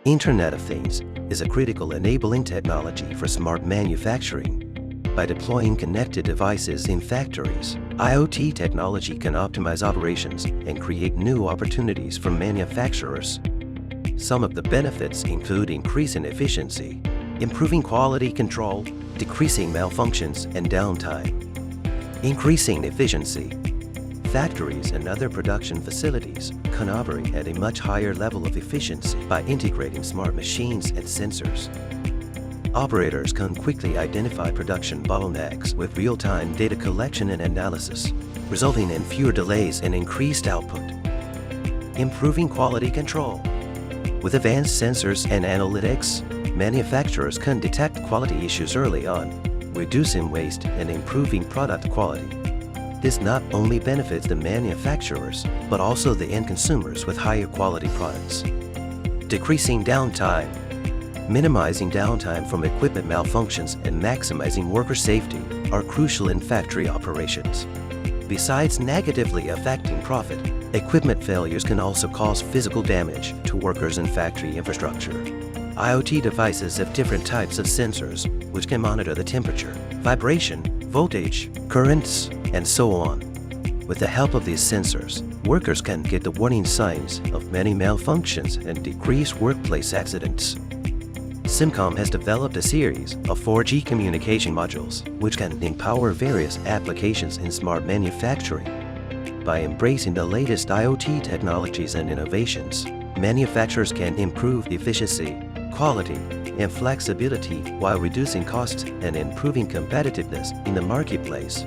Internet of Things is a critical enabling technology for smart manufacturing. By deploying connected devices in factories, IoT technology can optimize operations and create new opportunities for manufacturers. Some of the benefits include increasing efficiency, improving quality control, decreasing malfunctions and downtime. Increasing efficiency. Factories and other production facilities can operate at a much higher level of efficiency by integrating smart machines and sensors. Operators can quickly identify production bottlenecks with real-time data collection and analysis, resulting in fewer delays and increased output. Improving quality control. With advanced sensors and analytics, manufacturers can detect quality issues early on, reducing waste and improving product quality. This not only benefits the manufacturers, but also the end consumers with higher quality products. Decreasing downtime. Minimizing downtime from equipment malfunctions and maximizing worker safety are crucial in factory operations. Besides negatively affecting profit, equipment failures can also cause physical damage to workers and factory infrastructure. IoT devices have different types of sensors, which can monitor the temperature, vibration, voltage, currents, and so on. With the help of these sensors, workers can get the warning signs of many malfunctions and decrease workplace accidents. SIMCom has developed a series of 4G communication modules which can empower various applications in smart manufacturing. By embracing the latest IoT technologies and innovations, manufacturers can improve efficiency, quality, and flexibility while reducing costs and improving competitiveness in the marketplace.